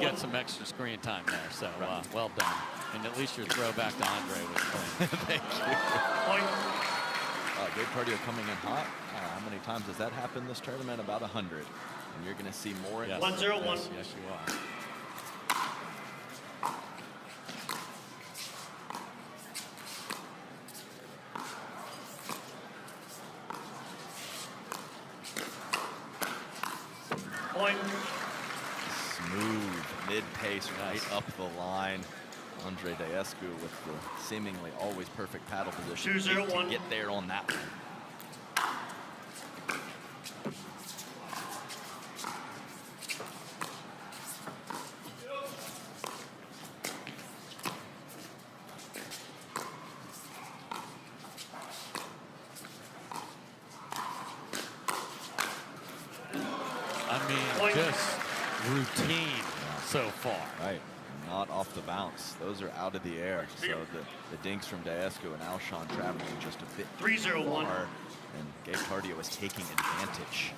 get some extra screen time there, so well done. And at least your throw back to Andre was clean. Thank you. Gabe Tardio coming in hot. How many times has that happened this tournament? About 100. And you're going to see more. Yes. 1-0-1. Yes, you are. Point. Smooth mid-pace right up the line. Andre Daescu with the seemingly always perfect paddle position. 2-0-1. To get there on that one. I mean, just routine so far. Right. Not off the bounce. Those are out of the air. So the dinks from Daescu and Alshon traveling just a bit 3-0-1. far, and Gabe Tardio is taking advantage.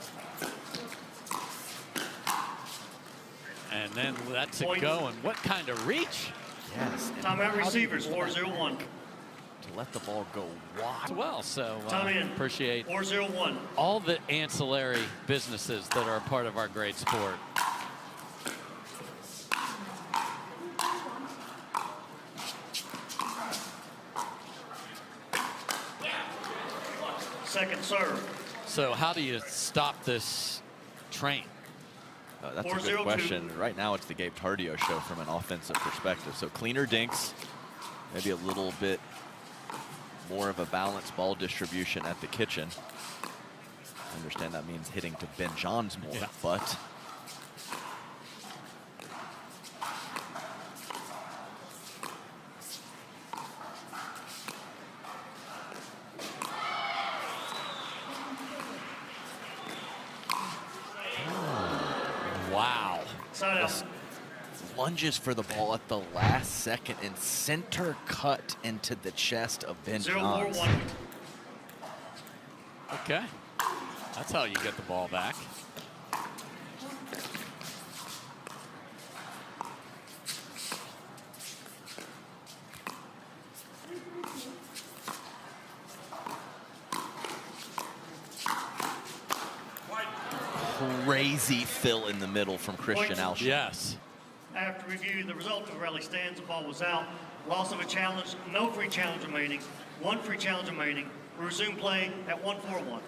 And then that's it going. What kind of reach? Yes. Timeout receivers, 4-0-1. To let the ball go wide. Well, so Time in. appreciate 4-0-1. all the ancillary businesses that are a part of our great sport. Second serve. So how do you stop this train? That's a 4-0-2. good question. Right now, it's the Gabe Tardio show from an offensive perspective. So cleaner dinks, maybe a little bit more of a balanced ball distribution at the kitchen. I understand that means hitting to Ben Johns more, but wow. Side out. Lunges for the ball at the last second and center cut into the chest of Ben Johns. 0-4-1. Okay. That's how you get the ball back. Crazy fill in the middle from Christian Alshon. Yes. After review, the result of the rally stands. The ball was out. Loss of a challenge. No free challenge remaining. One free challenge remaining. We resume play at 1-4-1.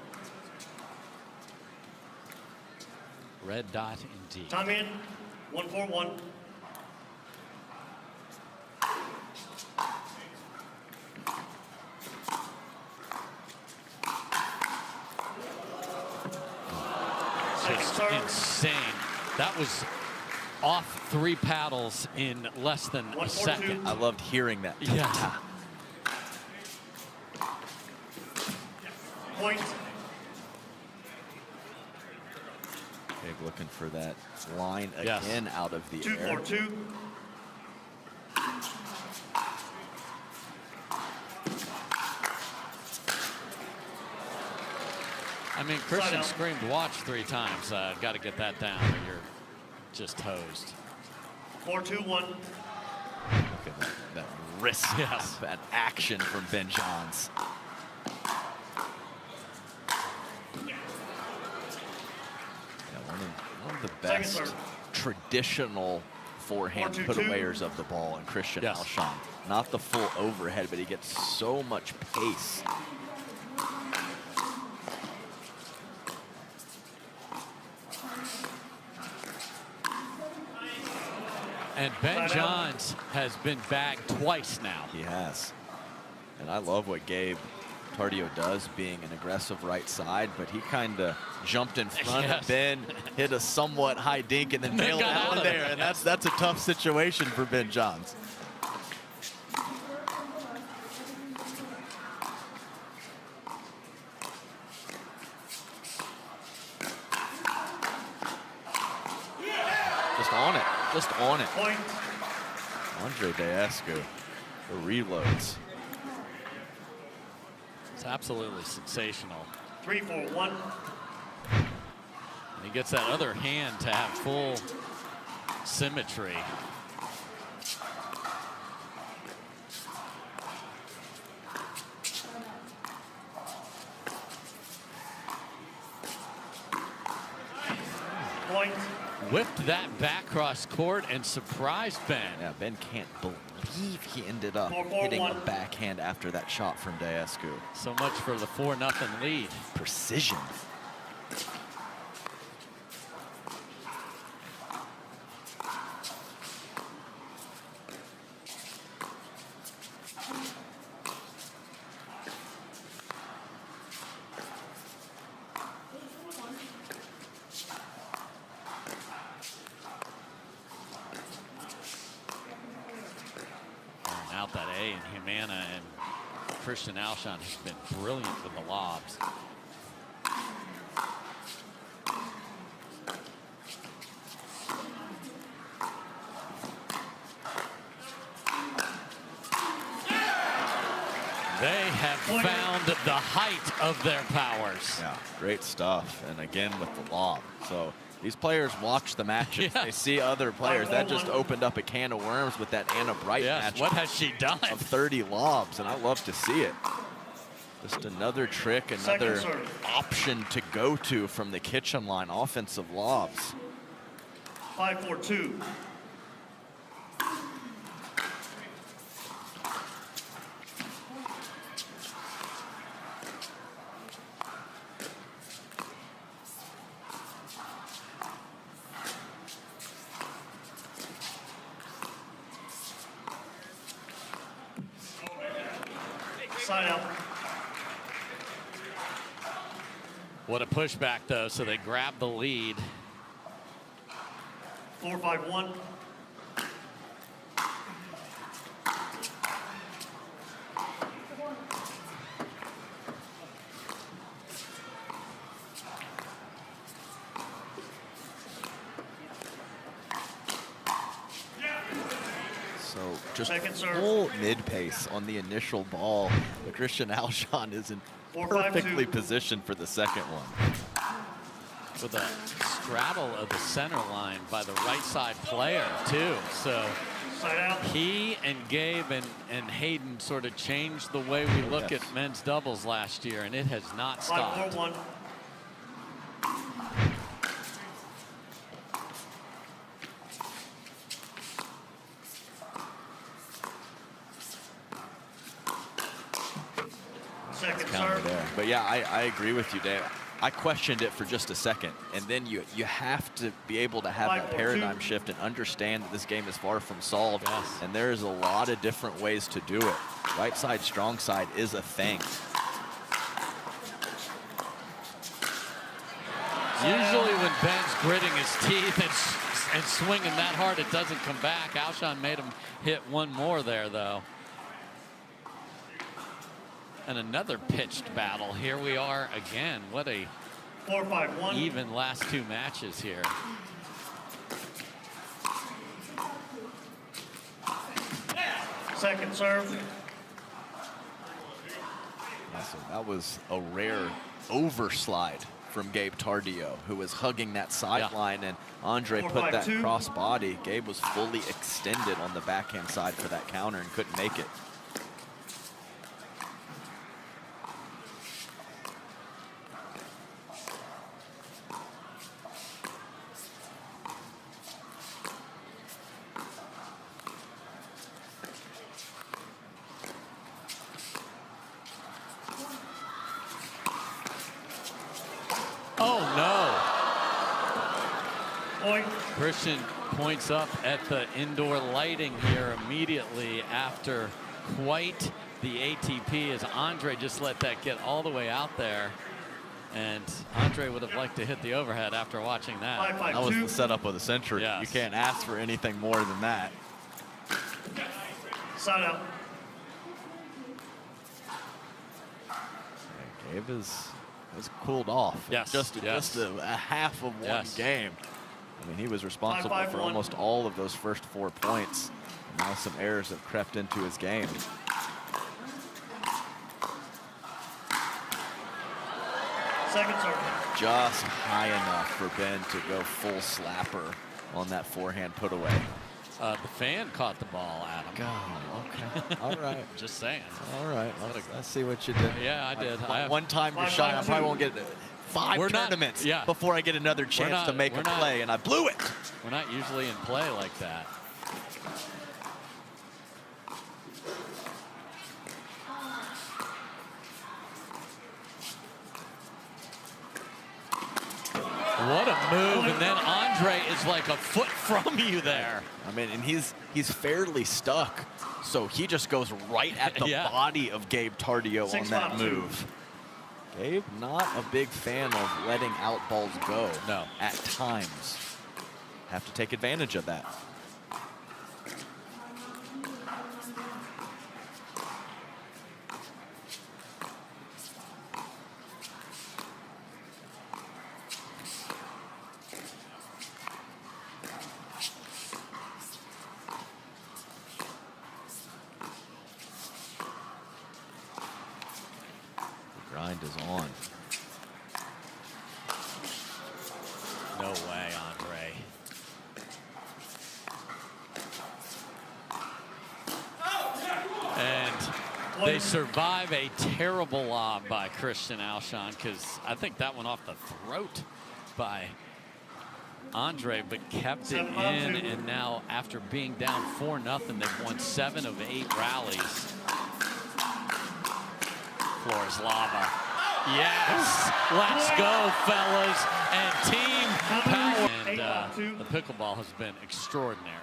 Red dot indeed. Time in. 1-4-1. Just insane. That was off 3 paddles in less than a second. I loved hearing that. Yeah. Point. Gabe looking for that line again out of the air. 2-4-2. I mean, Christian screamed watch 3 times. Got to get that down or you're just hosed. 4-2-1. Look at that wrist Yes. that action from Ben Johns. One of the best traditional forehand 4-2-2. put-awayers of the ball in Christian Alshon. Not the full overhead, but he gets so much pace. And Ben Johns has been bagged twice now. He has. And I love what Gabe Tardio does, being an aggressive right side, but he kind of jumped in front of Ben, hit a somewhat high dink, and then bailed out of there. And that's a tough situation for Ben Johns. Just on it. Just on it. Point. Andre Daescu, the reloads. It's absolutely sensational. 3-4-1. And he gets that other hand to have full symmetry. Point. Whipped that back cross court and surprised Ben. Yeah, Ben can't believe he ended up 4-4-1. hitting a backhand after that shot from Daescu. So much for the 4-0 lead. Precision. Out that A, and Humana and Christian Alshon has been brilliant with the lobs. They have found the height of their powers. Yeah, great stuff. And again with the lob. So these players watch the matches. Yes. They see other players. That just opened up a can of worms with that Anna Bright match. What has she done? Of 30 lobs, and I love to see it. Just another trick, another option to go to from the kitchen line, offensive lobs. 5-4-2. Side out. What a pushback, though, so they grab the lead. 4-5-1. So just Second serve. full mid-pace on the initial ball. But Christian Alshon is in 4-5-2. perfectly positioned for the second one. With a straddle of the center line by the right side player, too. So Side out. he and Gabe and Hayden sort of changed the way we look at men's doubles last year, and it has not stopped. 5-4-1. Second Counter serve. there. But yeah, I agree with you, Dave. I questioned it for just a second, and then you have to be able to have that 5-4-2. paradigm shift and understand that this game is far from solved. Yes. And there's a lot of different ways to do it. Right side, strong side is a thing. Usually when Ben's gritting his teeth and swinging that hard, it doesn't come back. Alshon made him hit one more there, though. And another pitched battle. Here we are again. What a 4-5-1. even last two matches here. Second serve. So that was a rare overslide from Gabe Tardio, who was hugging that sideline, and Andre put that 4-5-2. cross body. Gabe was fully extended on the backhand side for that counter and couldn't make it. Oh, no. Point. Christian points up at the indoor lighting here immediately after quite the ATP, as Andre just let that get all the way out there. And Andre would have liked to hit the overhead after watching that. 5-5-2. That was the setup of the century. Yes. You can't ask for anything more than that. Side out. Gabe has cooled off. Yes, Just yes. a half of one Yes. game. I mean, he was responsible 5-5-1. for almost all of those first 4 points. And now some errors have crept into his game. Second serve. Just high enough for Ben to go full slapper on that forehand put away. The fan caught the ball, Adam. God, okay. All right. Just saying. All right. I see what you did. Yeah, I did. One time to shine. I probably won't get 5 tournaments before I get another chance to make a play, and I blew it. We're not usually in play like that. What a move, and then Andre is like a foot from you there. I mean, and he's fairly stuck, so he just goes right at the body of Gabe Tardio on that move. Gabe, not a big fan of letting out balls go. No. At times. Have to take advantage of that. Grind is on. No way, Andre. And they survive a terrible lob by Christian Alshon, because I think that went off the throat by Andre, but kept it in. And now, after being down 4-0, they've won 7 of 8 rallies. Flores lava. Yes, let's go, fellas, and team power. And the pickleball has been extraordinary.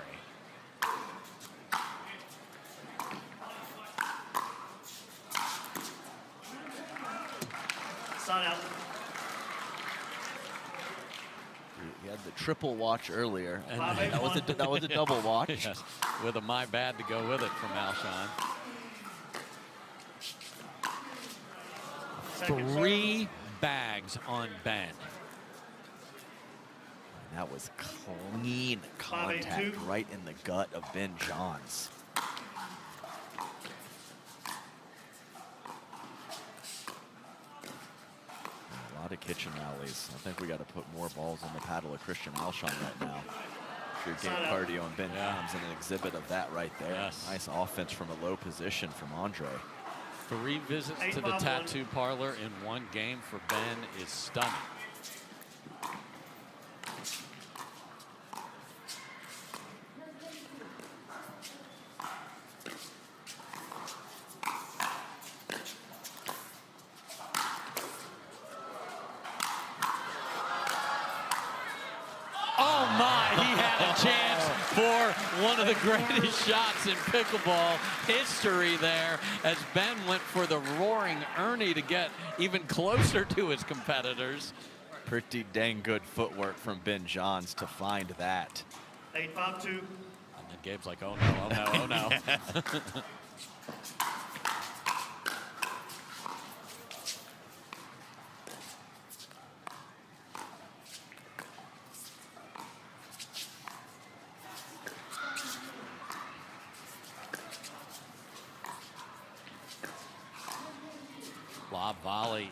Side out. He had the triple watch earlier, and that was a double watch. Yes, with a my bad to go with it from Alshon. 3 bags on Ben. That was clean contact right in the gut of Ben Johns. A lot of kitchen rallies. I think we got to put more balls on the paddle of Christian Alshon right now. Your Gabe Tardio and Ben Johns in an exhibit of that right there. Yes. Nice offense from a low position from Andre. 3 visits to the tattoo parlor in 1 game for Ben is stunning. Oh my, he had a chance for one of the greatest shots in pickleball history there, as Ben went for the roaring Ernie to get even closer to his competitors. Pretty dang good footwork from Ben Johns to find that. 8-5-2. And then Gabe's like, oh no, oh no, oh no. Lob volley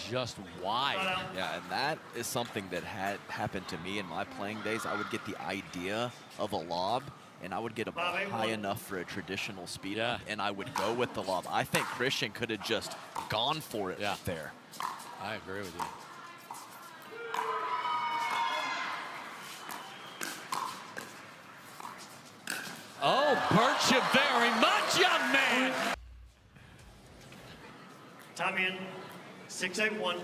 just wide. Yeah, and that is something that had happened to me in my playing days. I would get the idea of a lob, and I would get a ball high enough for a traditional speed up, and I would go with the lob. I think Christian could have just gone for it there. I agree with you. Oh, hurt you very much, young man. Time in. 6-8-1.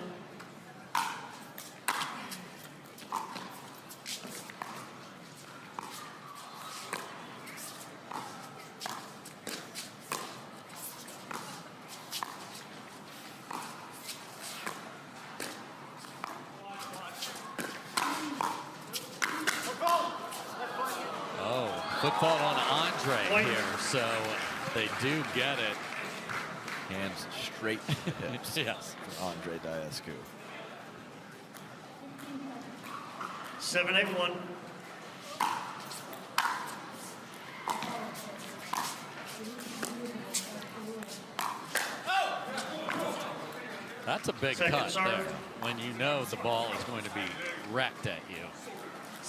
Foot fault on Andre here, so they do get it. Hands straight to the hips Yes. for Andre Daescu. 7-8-1. That's a big cut there when you know the ball is going to be wrecked at you.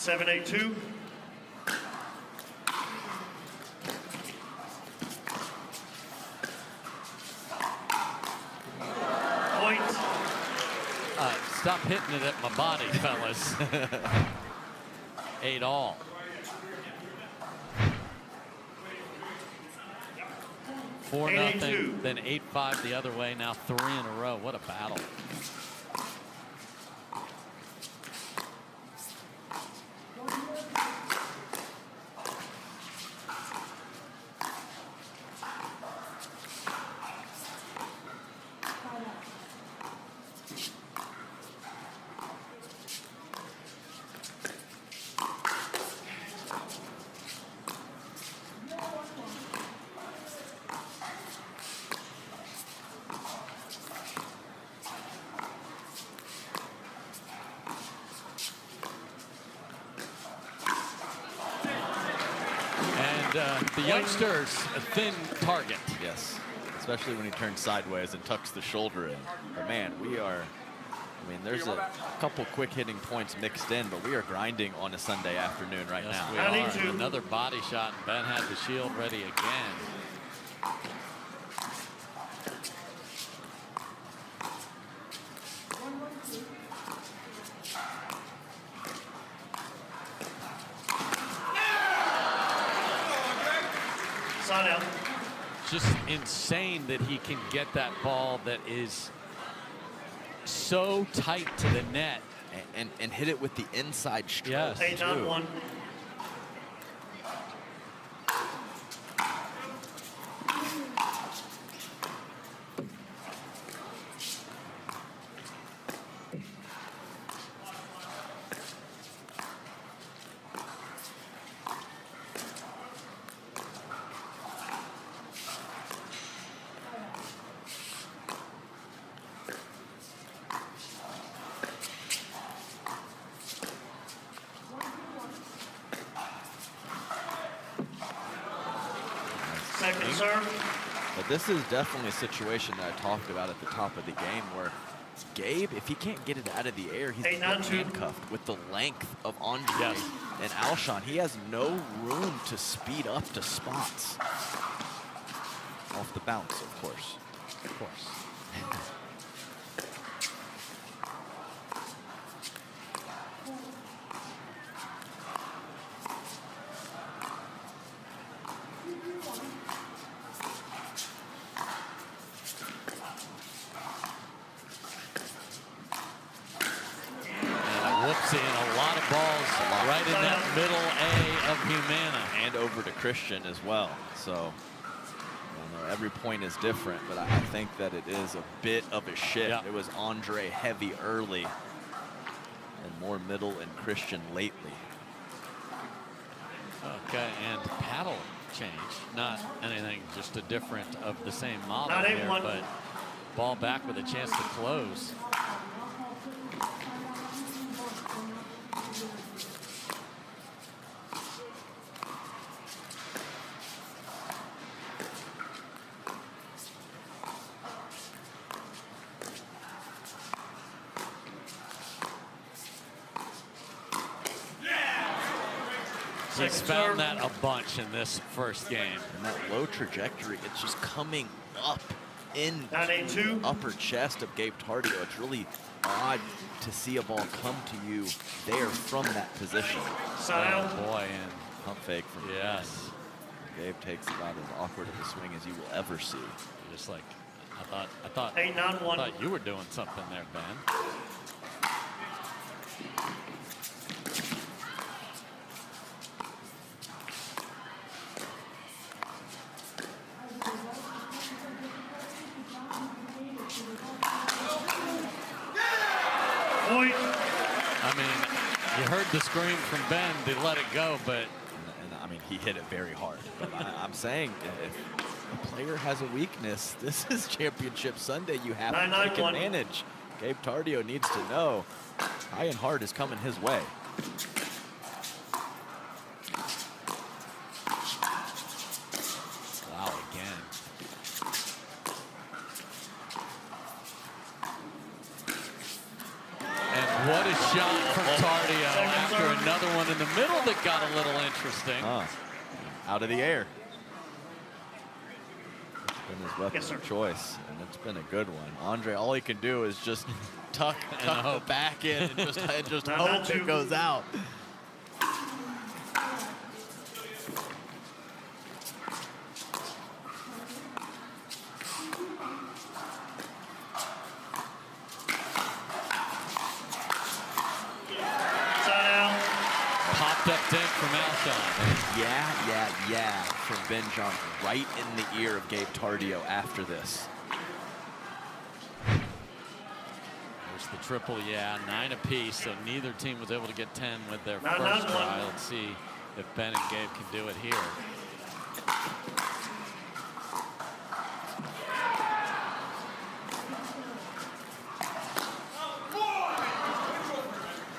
7-8-2. Point. Stop hitting it at my body, fellas. 8-all. 4-0, then 8-5 the other way. Now 3 in a row. What a battle. The youngsters, a thin target. Yes, especially when he turns sideways and tucks the shoulder in. But man, we are, I mean, there's a couple quick hitting points mixed in, but we are grinding on a Sunday afternoon right Yes, now. we are. Another body shot, and Ben had the shield ready again. Just insane that he can get that ball that is so tight to the net and hit it with the inside stroke. Yes. 8-1. Second serve. But this is definitely a situation that I talked about at the top of the game where Gabe, if he can't get it out of the air, he's handcuffed with the length of Andre and Alshon. He has no room to speed up to spots. Off the bounce, of course. Of course. Seeing a lot of balls right in that middle A of Humana. And over to Christian as well. So, you know, every point is different, but I think that it is a bit of a shift. Yeah. It was Andre heavy early and more middle and Christian lately. Okay, and paddle change. Not anything, just a different of the same model Not here, A1. but ball back with a chance to close. He's found that a bunch in this first game. And that low trajectory, it's just coming up in the 9-8-2. upper chest of Gabe Tardio. It's really odd to see a ball come to you there from that position. Oh boy, and pump fake from yes. Gabe takes about as awkward of a swing as you will ever see. Just like I thought 8-9-1. I thought you were doing something there, Ben. Point. I mean, you heard the scream from Ben to let it go, but and I mean, he hit it very hard. But I'm saying, if a player has a weakness, this is Championship Sunday. You have to take advantage. Gabe Tardio needs to know high and hard is coming his way. Wow, again. And What a shot from Tardio after another one in the middle that got a little interesting. Out of the air. It's been his weapon of choice, and it's been a good one. Andre, all he can do is just tuck the back in and just hope it goes out. Up dink from Alshon. Yeah from Ben John right in the ear of Gabe Tardio after this. There's the triple, 9 apiece, so neither team was able to get 10 with their first try. Let's see if Ben and Gabe can do it here.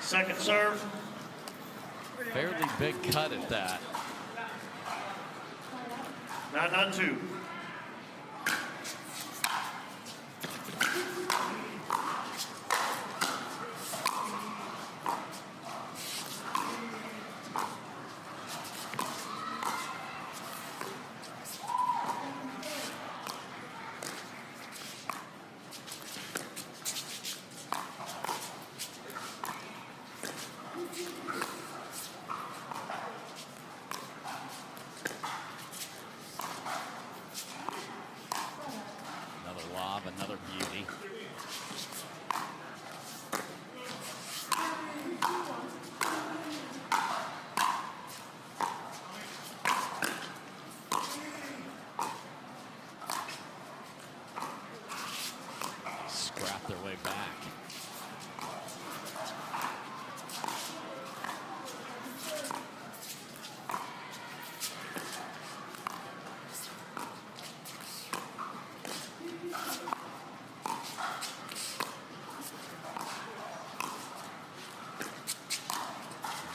Second serve. Fairly big cut at that. 9-2. Another beauty. Scrap their way back.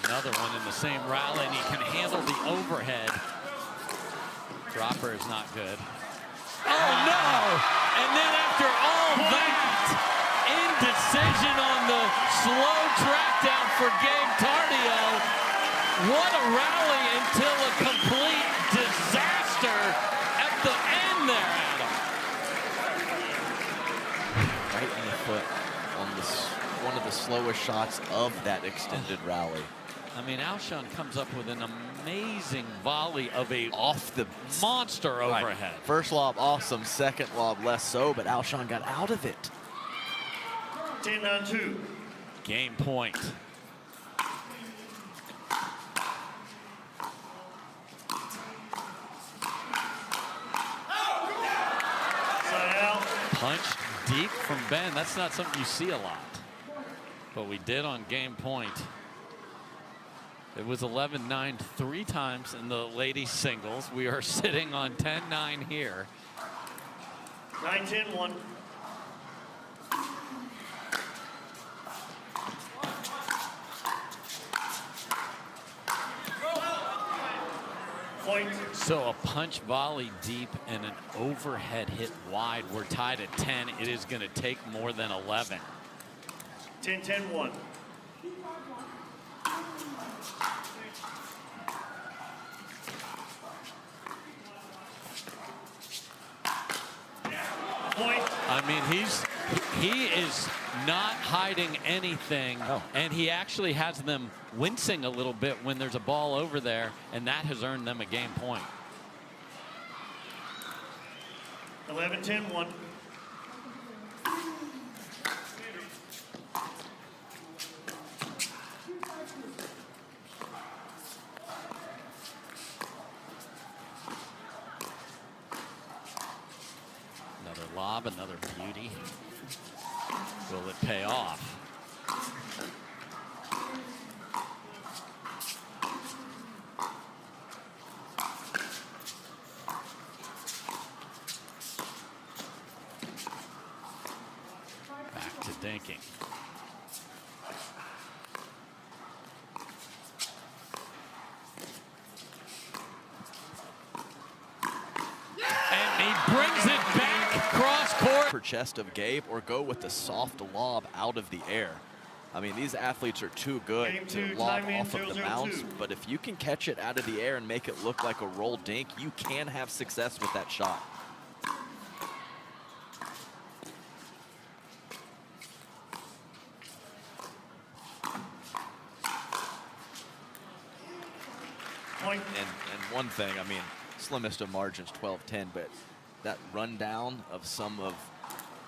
Another one in the same rally, and he can handle the overhead. Dropper is not good. Oh no! And then after all that, indecision on the slow track down for Gabe Tardio. What a rally until a complete disaster at the end there, Adam. Right in the foot on this, one of the slowest shots of that extended rally. I mean, Alshon comes up with an amazing volley of a monster overhead. First lob, awesome. Second lob, less so, but Alshon got out of it. 10-2. Game point. Punched deep from Ben. That's not something you see a lot. But we did on game point. It was 11-9 3 times in the ladies singles. We are sitting on 10-9 here. 9-10-1. Point. So a punch volley deep and an overhead hit wide. We're tied at 10. It is going to take more than 11. 10-10-1. I mean, he is not hiding anything, and he actually has them wincing a little bit when there's a ball over there, and that has earned them a game point. 11-10-1. Another lob, another beauty. Will it pay off? Back to dinking. And he brings it back cross court. Per chest of Gabe, or go with the soft lob out of the air. I mean, these athletes are too good Game to two, lob time in, off of the 0-0-2. bounce, but if you can catch it out of the air and make it look like a roll dink, you can have success with that shot. Point. And one thing, I mean, slimmest of margins, 12-10, but that rundown of some of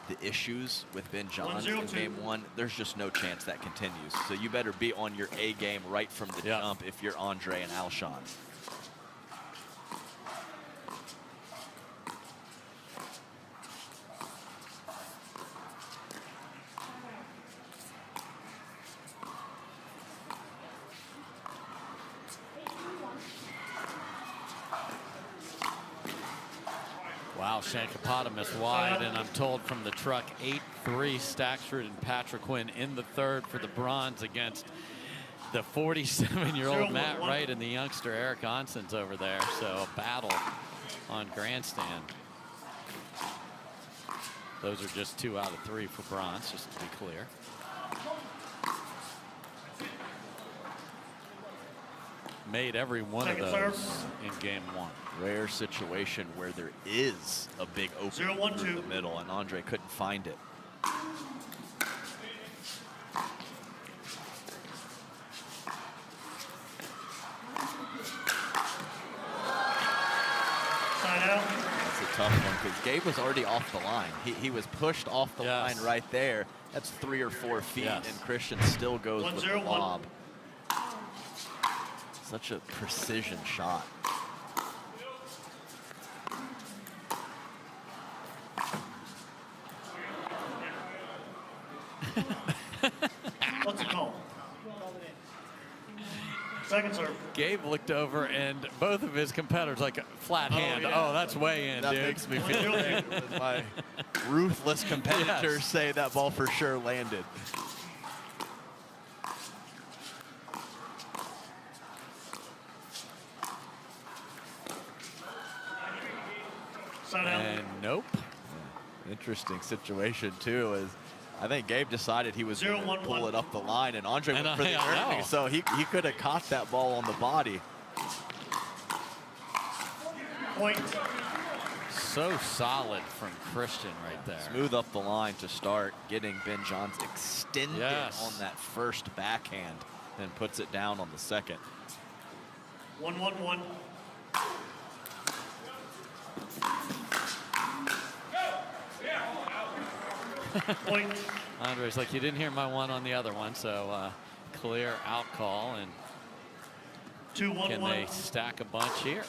the issues with Ben Johns in 1-0-2. game one, there's just no chance that continues. So you better be on your A game right from the jump if you're Andre and Alshon. Wow, Shankopotamus wide, and I'm told from the truck 8-3 Stacksrud and Patrick Quinn in the third for the bronze against the 47-year-old Matt 0-1-1. Wright and the youngster Eric Onson's over there. So a battle on grandstand. Those are just 2 out of 3 for bronze, just to be clear. Made every one Second of serve. those in game one. Rare situation where there is a big opening 0-1-2. through the middle, and Andre couldn't find it. Side out. That's a tough one because Gabe was already off the line. He was pushed off the line right there. That's 3 or 4 feet, and Christian still goes with the 1-0-1. lob. Such a precision shot. What's the call? Second serve. Gabe looked over and both of his competitors like a flat hand. yeah. Oh, that's way in, That dude. makes me feel good when my ruthless competitors say that ball for sure landed. Side out. And nope. Interesting situation too is I think Gabe decided he was going to 0-1-1. pull it up the line, and Andre And went for the I know. early, so he could have caught that ball on the body. Point. So solid from Christian right there. Smooth up the line to start, getting Ben Johns extended Yes. on that first backhand, then puts it down on the second. 1-1-1. Point. Andre's like, you didn't hear my one on the other one, so clear out call, and can they 2-1-1. stack a bunch here?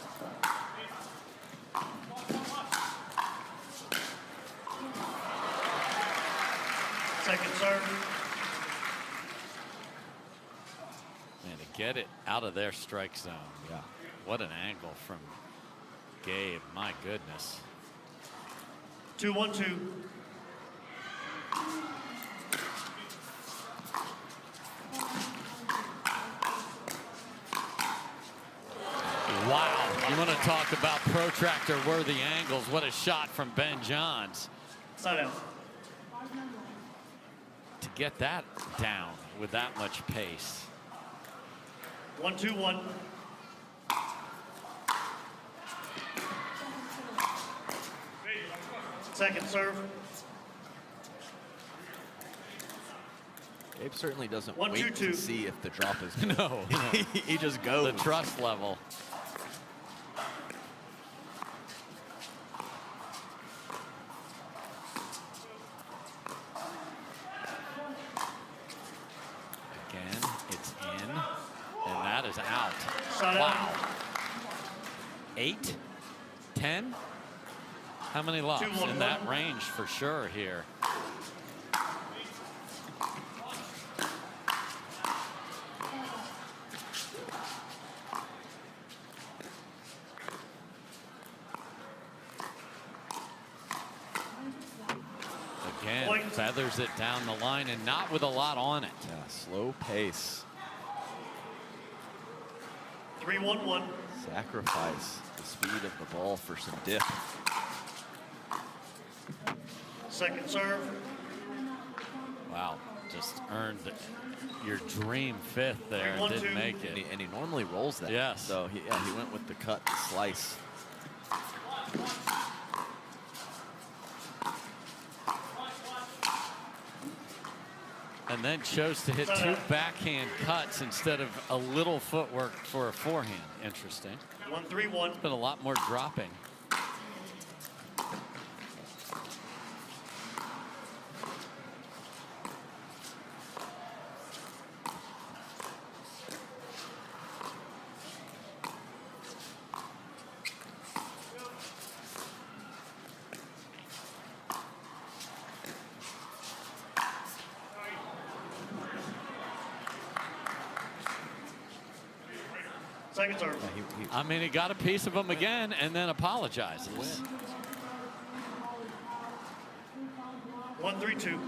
Second serve. And to get it out of their strike zone. Yeah. What an angle from Gabe, my goodness. 2-1-2. Wow, you want to talk about protractor-worthy angles. What a shot from Ben Johns. Side out. To get that down with that much pace. 1-2-1. Second serve. Gabe certainly doesn't 1-2-2. wait to see if the drop is good. No, He just goes. the trust level. Again, it's in, and that is out. Side out. Wow. 8, 10? How many lobs? 2-1-1. In that range for sure here. Again, Point. feathers it down the line, and not with a lot on it. Yeah, slow pace. 3-1-1. Sacrifice the speed of the ball for some dip. Second serve. Wow. just earned your dream fifth there and didn't make it. And he normally rolls that. Yes. So he went with the cut and slice. And then chose to hit 2 backhand cuts instead of a little footwork for a forehand. Interesting. 1-3-1. Been a lot more dropping. Second serve. I mean, he got a piece of him again and then apologizes. 1-3-2.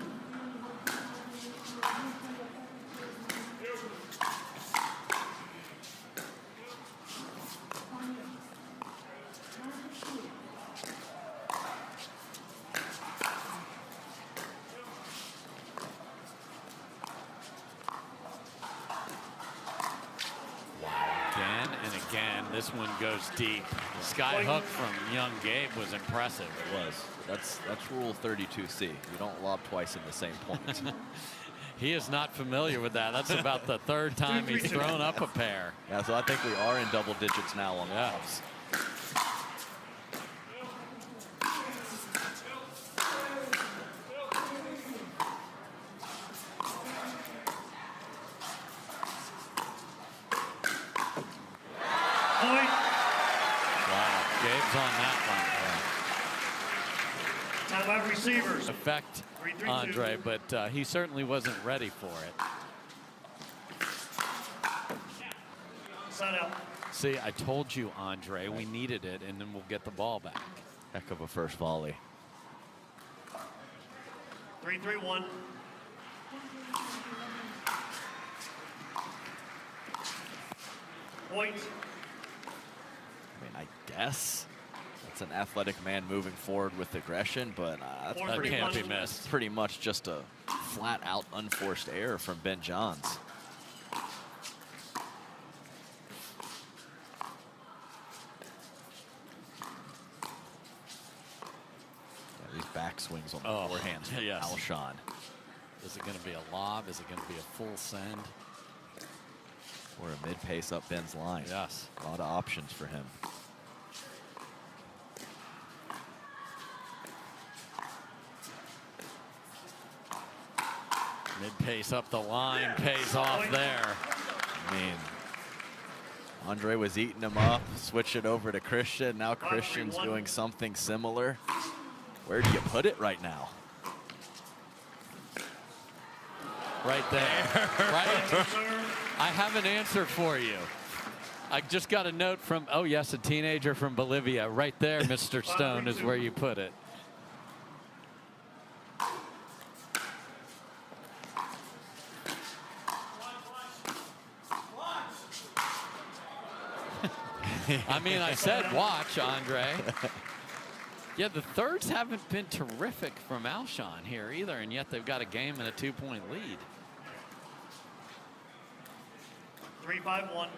This one goes deep. Sky hook from young Gabe was impressive. It was. That's rule 32C. You don't lob twice in the same point. He is not familiar with that. That's about the 3rd time he's thrown up a pair. Yeah, so I think we are in double digits now on lobs. Receivers. Affect Andre, but he certainly wasn't ready for it. Side out. See, I told you, Andre, we needed it, and then we'll get the ball back. Heck of a first volley. 3-3-1. Point. I mean, I guess. It's an athletic man moving forward with aggression, but that's that can't be missed. Pretty much just a flat-out unforced error from Ben Johns. Yeah, these backswings on the forehands from Alshon. Is it going to be a lob? Is it going to be a full send? Or a mid-pace up Ben's line? Yes. A lot of options for him. Mid-pace up the line, pays off there. I mean, Andre was eating him up, switch it over to Christian. Now Christian's doing something similar. Where do you put it right now? Right there, right? I have an answer for you. I just got a note from, oh yes, a teenager from Bolivia. Right there, Mr. Stone, is where you put it. I mean, I said watch, Andre. Yeah, the thirds haven't been terrific from Alshon here either, and yet they've got a game and a 2-point lead. 3-5-1.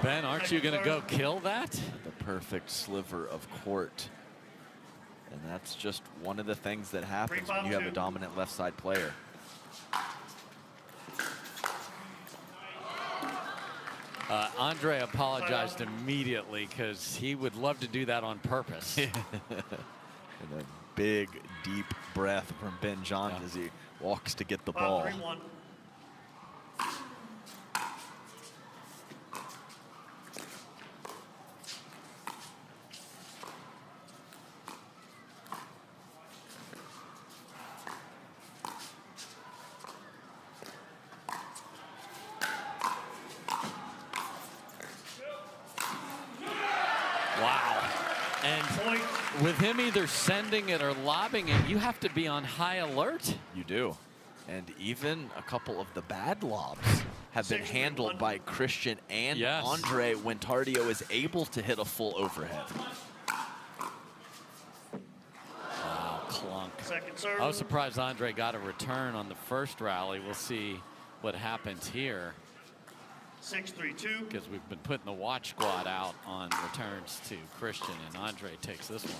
Ben, aren't you going to go kill that? The perfect sliver of court. And that's just one of the things that happens when you have a dominant left side player. Andre apologized immediately because he would love to do that on purpose. And a big, deep breath from Ben Johns as he walks to get the ball. 5-3-1. With him either sending it or lobbing it, you have to be on high alert. You do. And even a couple of the bad lobs have been handled by Christian and Andre when Tardio is able to hit a full overhead. Wow, clunk. Second serve. I was surprised Andre got a return on the first rally. We'll see what happens here. 6-3-2. Because we've been putting the watch squad out on returns to Christian, and Andre takes this one.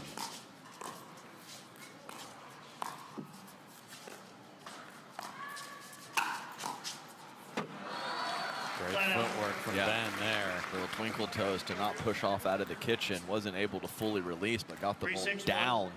Great footwork from Ben there. Little twinkle toes to not push off out of the kitchen. Wasn't able to fully release, but got the ball down.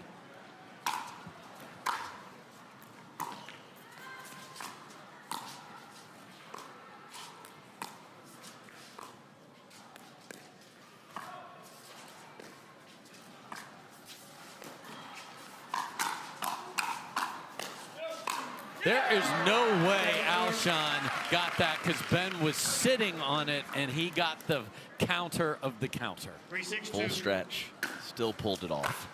There is no way Alshon got that because Ben was sitting on it and he got the counter of the counter. Full stretch, still pulled it off.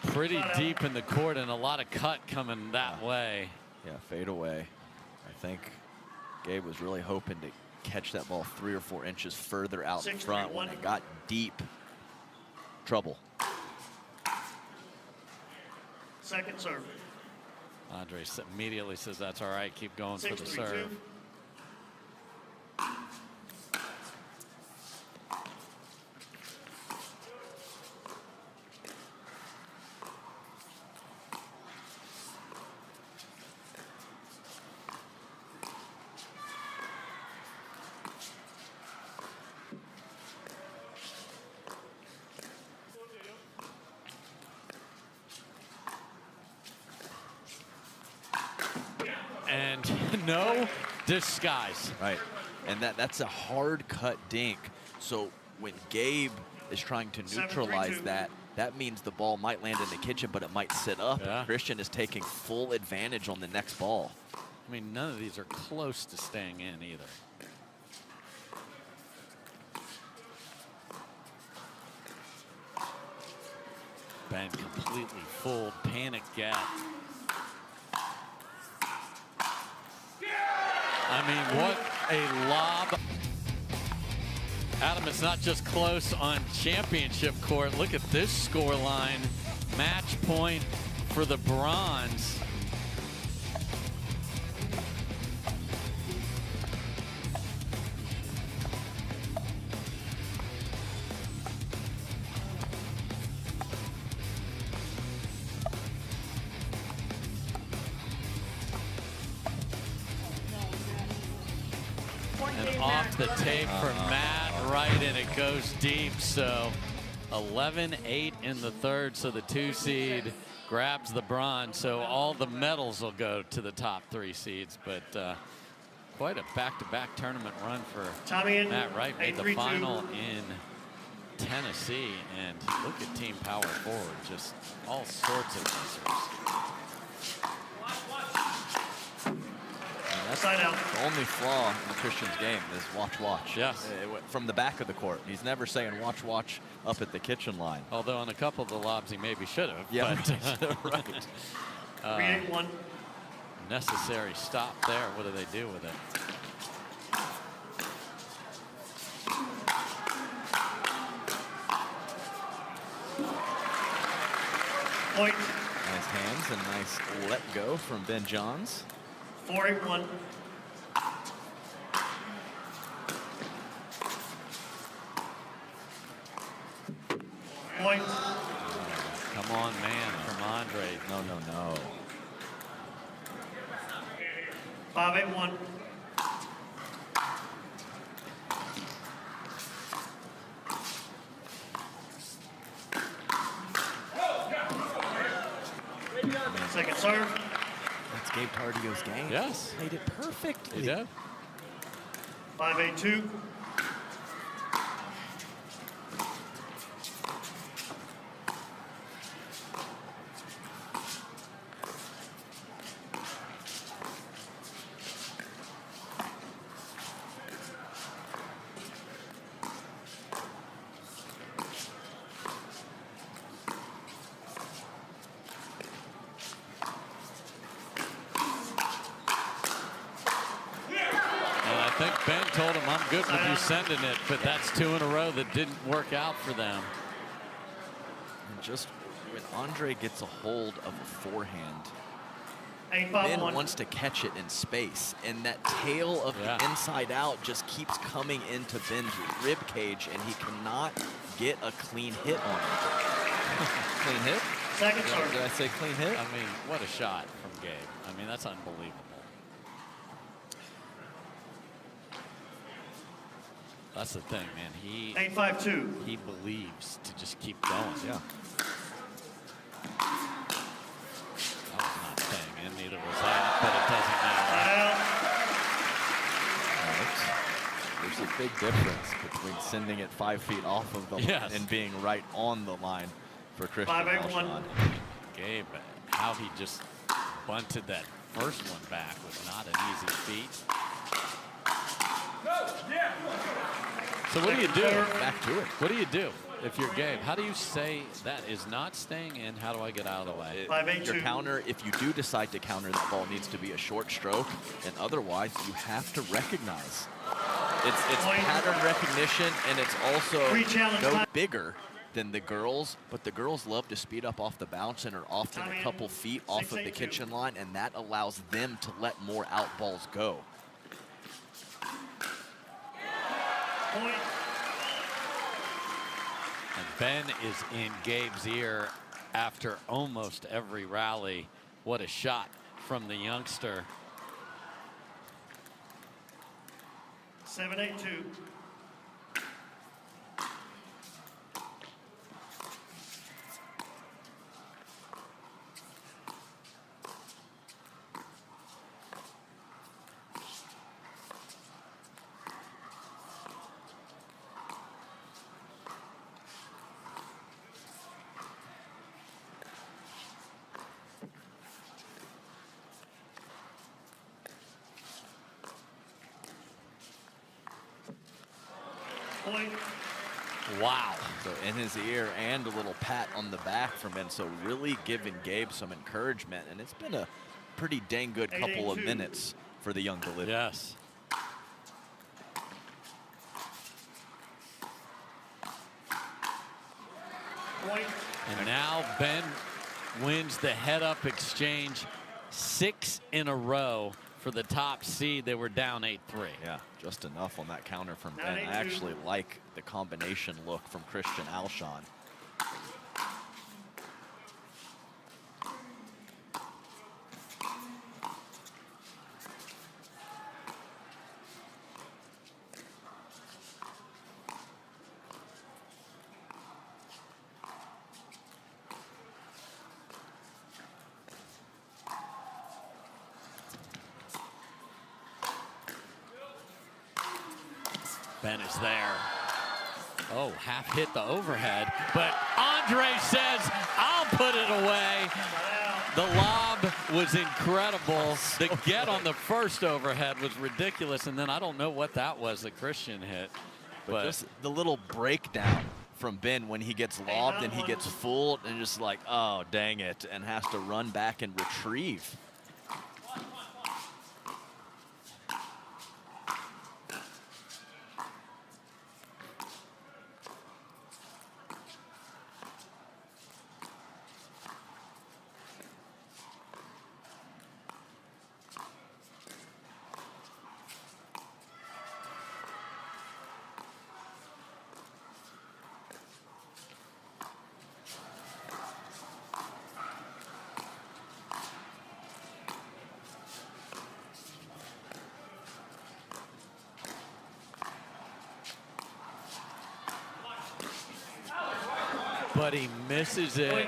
Pretty deep in the court and a lot of cut coming that way. Yeah, fade away. I think Gabe was really hoping to catch that ball 3 or 4 inches further out in front. When it got deep, trouble. Second serve. Andre immediately says that's all right, keep going for the serve. And no disguise. Right, and that's a hard cut dink. So when Gabe is trying to neutralize that, that means the ball might land in the kitchen, but it might sit up. Yeah. Christian is taking full advantage on the next ball. I mean, none of these are close to staying in either. Ben completely fooled, panic get. I mean, what a lob. Adam, it's not just close on championship court. Look at this score line. Match point for the bronze. And off the tape for Matt, right, and it goes deep. So 11-8 in the third. So the 2 seed grabs the bronze. So all the medals will go to the top 3 seeds. But quite a back-to-back tournament run for Matt Wright. Made the final in Tennessee. And look at team power forward. Just all sorts of answers. That's the only flaw in Christian's game is watch. Yes. From the back of the court. He's never saying watch up at the kitchen line. Although on a couple of the lobs he maybe should have. Yeah, but, right. 3-8-1. Necessary stop there. What do they do with it? Point. Nice hands and nice let go from Ben Johns. 4-8-1. Point. Come on, man, from Andre. No. 5-8-1. I mean, Second serve. That's Gabe Tardio's game. Yes. Played it perfectly. He did. 5-8-2. I think Ben told him, I'm good with you sending it, but that's 2 in a row that didn't work out for them. And just when Andre gets a hold of a forehand, 8-5-1. Ben wants to catch it in space, and that tail of the inside out just keeps coming into Ben's rib cage, and he cannot get a clean hit on it. Clean hit? Second serve. Did I say clean hit? I mean, what a shot from Gabe. I mean, that's unbelievable. That's the thing, man. He 8-5-2. he believes to just keep going. Yeah. That was not staying in, neither was that, but it doesn't matter. Out. There's a big difference between sending it 5 feet off of the line and being right on the line for Christian 5-8-1. Alshon. Gabe, how he just bunted that first one back was not an easy feat. So what do you do? Back to it. What do you do if you're Gabe? How do you say that is not staying in? How do I get out of the way? 5-8-2. Your counter, if you do decide to counter, the ball needs to be a short stroke, and otherwise you have to recognize. It's pattern recognition, and it's also no bigger than the girls, but the girls love to speed up off the bounce and are often a couple feet off of the kitchen line, and that allows them to let more out balls go. Point. And Ben is in Gabe's ear after almost every rally. What a shot from the youngster. 7-8-2. Point. Wow. So in his ear and a little pat on the back from Ben. So really giving Gabe some encouragement. And it's been a pretty dang good couple of 8-8-2. minutes for the young Bolivian. Yes. Point. And now Ben wins the head-up exchange 6 in a row for the top seed. They were down 8-3. Yeah, just enough on that counter from 9-8-2. Ben. I actually like the combination look from Christian Alshon. Ben is there. Oh, half hit the overhead, but Andre says, I'll put it away. The lob was incredible. The get on the first overhead was ridiculous, and then I don't know what that was that Christian hit. But just the little breakdown from Ben when he gets lobbed and he gets fooled and just like, oh, dang it, and has to run back and retrieve. But he misses it.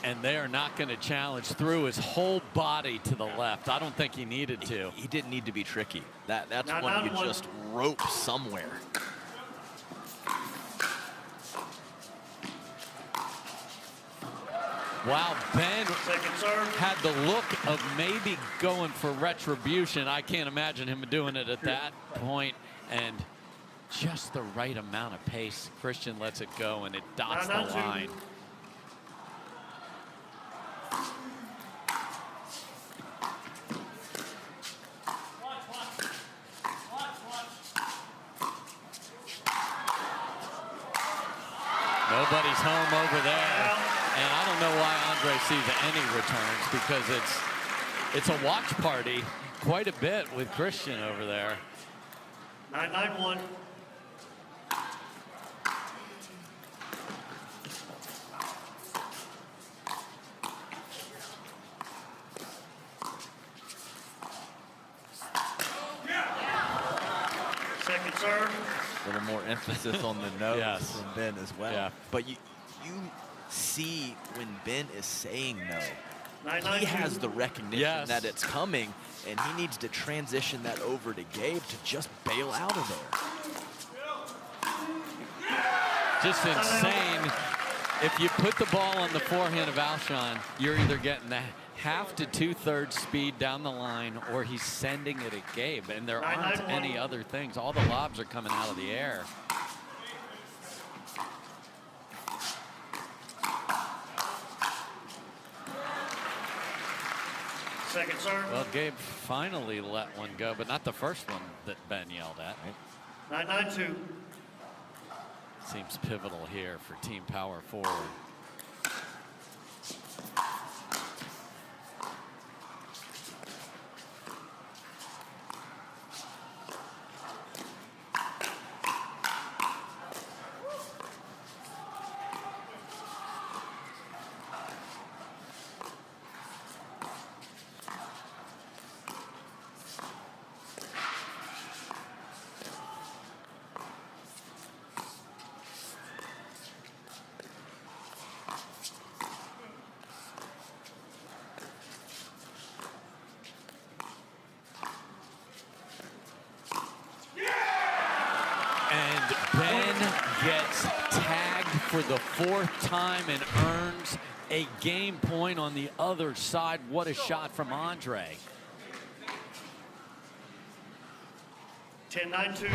And they are not going to challenge through his whole body to the left. I don't think he needed to. He didn't need to be tricky. That's Not one you one. just rope somewhere. Wow, Ben Second serve. had the look of maybe going for retribution. I can't imagine him doing it at that point. And just the right amount of pace. Christian lets it go, and it dots the 9-2. line. Nobody's home over there. And I don't know why Andre sees any returns, because it's a watch party quite a bit with Christian over there. 9-9-1. Second serve. A little more emphasis on the nose Yes. from Ben as well. Yeah. But you see when Ben is saying no, 9-9-2. he has the recognition Yes. that it's coming, and he needs to transition that over to Gabe to just bail out of there. Just insane. If you put the ball on the forehand of Alshon, you're either getting the half to 2/3 speed down the line, or he's sending it at Gabe. And there aren't 9-9-1. any other things. All the lobs are coming out of the air. Second serve. Well, Gabe finally let one go, but not the first one that Ben yelled at. 9-9-2. Seems pivotal here for team power forward. And Ben gets tagged for the 4th time and earns a game point on the other side. What a shot from Andre. 10-9-2.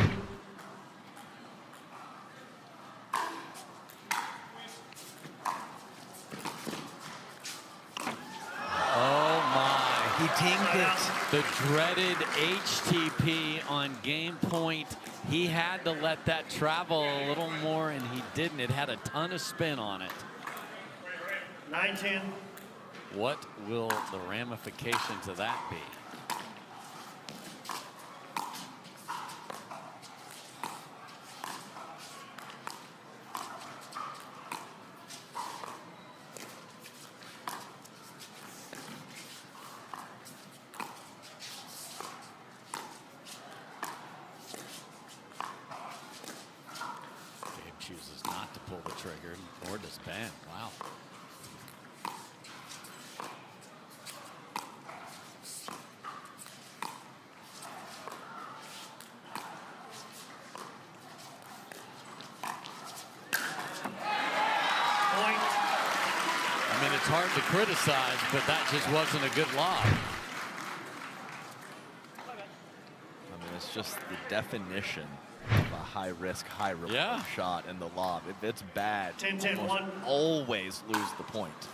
Oh my. He dinged it. The dreaded HTP on game point. He had to let that travel a little more, and he didn't. It had a ton of spin on it. 9-10. What will the ramifications of that be? Gabe chooses not to pull the trigger, or does Ben. Wow. Point. I mean, it's hard to criticize, but that just wasn't a good lob. I mean, it's just the definition of a high-risk, high-reward shot in the lob. If it's bad, 10-10-1. always lose the point.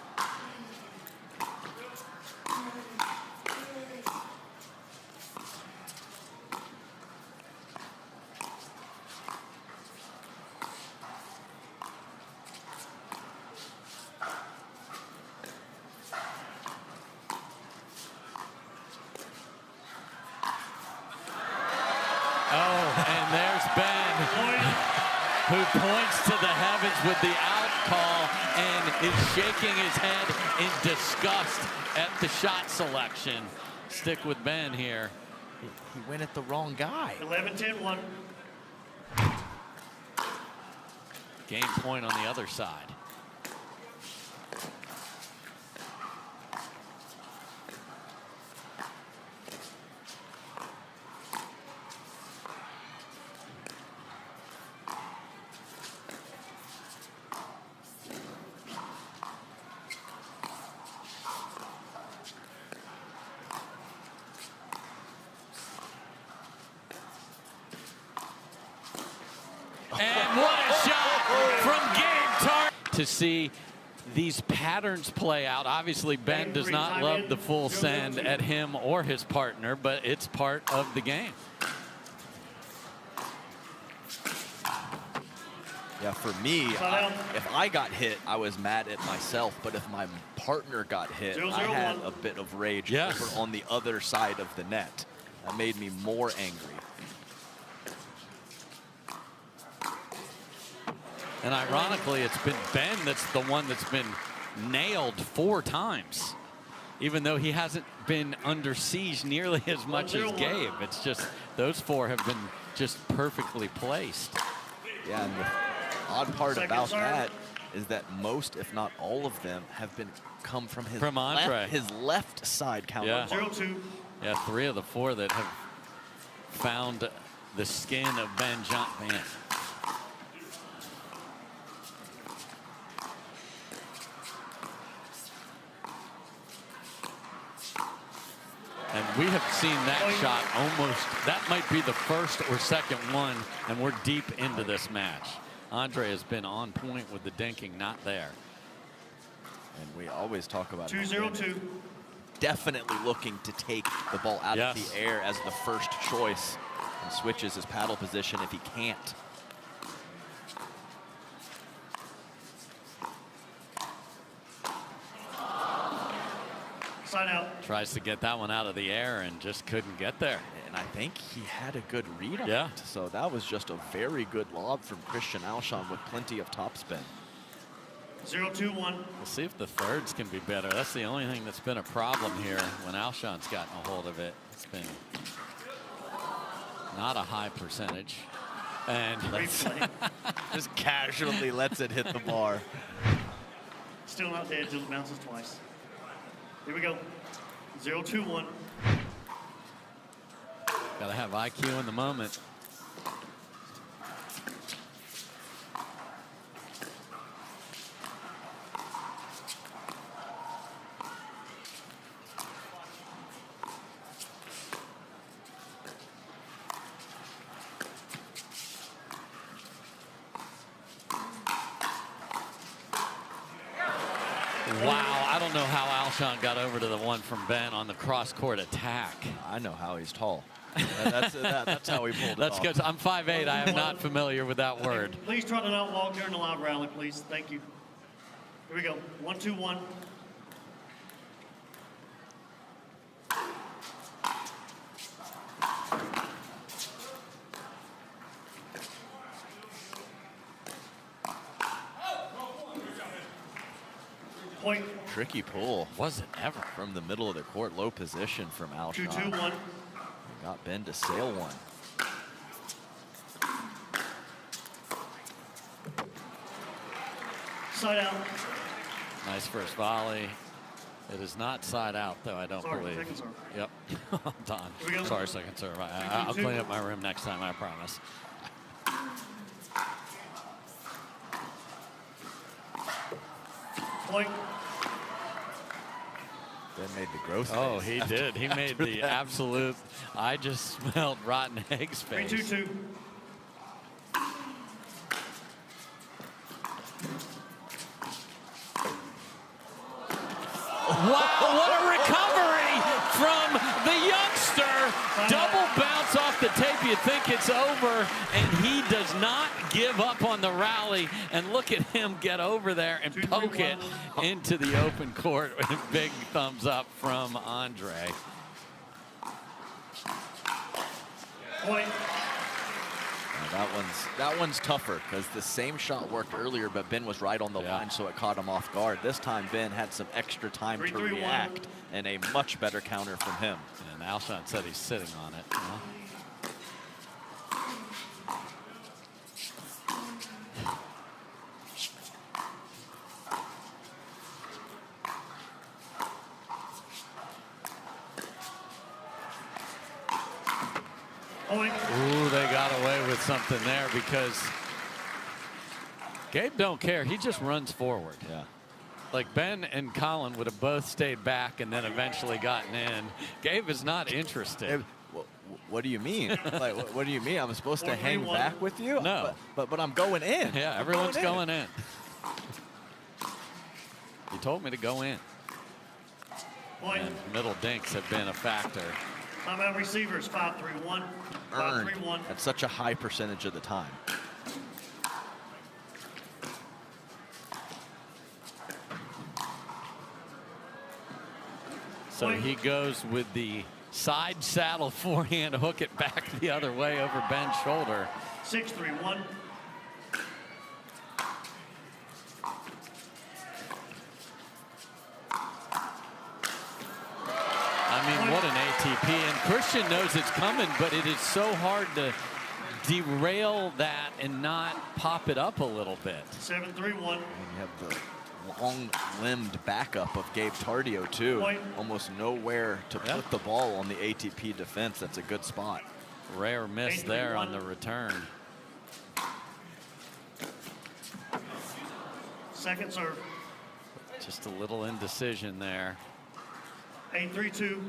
Oh, and there's Ben, who points to the heavens with the out call and is shaking his head in disgust at the shot selection. Stick with Ben here. He went at the wrong guy. 11-10-1. Game point on the other side. to see these patterns play out. Obviously, Ben does not love the full send at him or his partner, but it's part of the game. Yeah, for me, if I got hit, I was mad at myself. But if my partner got hit, I had a bit of rage over on the other side of the net. That made me more angry. And ironically, it's been Ben that's the one that's been nailed 4 times, even though he hasn't been under siege nearly as much as Gabe. It's just those 4 have been just perfectly placed. Yeah, and the odd part about that is that most, if not all of them, have been come from his left side counterpart. Yeah. 0-2. Yeah, 3 of the 4 that have found the skin of Ben Johnson. And we have seen that shot almost, that might be the first or second one, and we're deep into this match. Andre has been on point with the dinking, not there. And we always talk about 2-0-2. Definitely looking to take the ball out of the air as the first choice, and switches his paddle position if he can't. Side out. Tries to get that one out of the air and just couldn't get there. And I think he had a good read on it. So that was just a very good lob from Christian Alshon with plenty of topspin. 0-2-1. We'll see if the thirds can be better. That's the only thing that's been a problem here when Alshon's gotten a hold of it. It's been not a high percentage. And just casually lets it hit the bar. Still not dead until it bounces twice. Here we go. 0-2-1. Gotta have IQ in the moment. Wow, I don't know how Alshon got over to the one from Ben on the cross-court attack. I know how he's tall. That's how he pulled it That's off. good. I'm 5'8". I am not familiar with that word. Please try to not walk during the live rally, please. Thank you. Here we go. 1-2-1. Point. Tricky pull. Was it ever? From the middle of the court, low position from Alshon. 2-2-1. Got Ben to sail one. Side out. Nice first volley. It is not side out, though, I don't believe. Second serve. Yep. Don. Sorry, second serve. I'll clean up my room next time, I promise. Point. Ben made the gross Oh, face he did. He made the absolute, I just smelled rotten eggs face. 3-2-2. Wow, what a recovery from the youngster. Double bounce off the tape. You think it's over, and he does not give up on the rally. And look at him get over there and poke it into the open court with a big thumbs up from Andre. Point. That one's tougher because the same shot worked earlier, but Ben was right on the line, so it caught him off guard. This time, Ben had some extra time to react, and a much better counter from him. And Alshon said he's sitting on it. Ooh, they got away with something there because Gabe don't care. He just runs forward. Yeah. Like Ben and Colin would have both stayed back and then eventually gotten in. Gabe is not interested. What do you mean? Like, what do you mean? I'm supposed to hang back with you? No. But I'm going in. Yeah, everyone's going in. You told me to go in. Point. And middle dinks have been a factor. Timeout receivers, 5-3-1. Earned 5-3-1. at such a high percentage of the time. So he goes with the side saddle forehand, hook it back the other way over Ben's shoulder. 6-3-1. I mean, what an ATP. And Christian knows it's coming, but it is so hard to derail that and not pop it up a little bit. 7-3-1. And you have the long-limbed backup of Gabe Tardio, too. Point. Almost nowhere to put the ball on the ATP defense. That's a good spot. Rare miss there on the return. Second serve. Just a little indecision there. 8-3-2.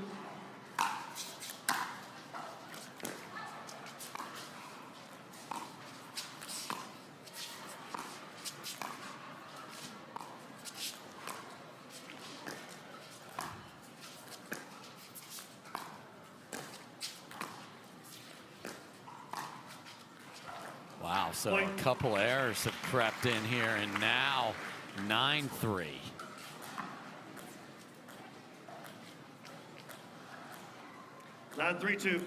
Wow, so a couple errors have crept in here, and now 9-3. Nine, 3-2.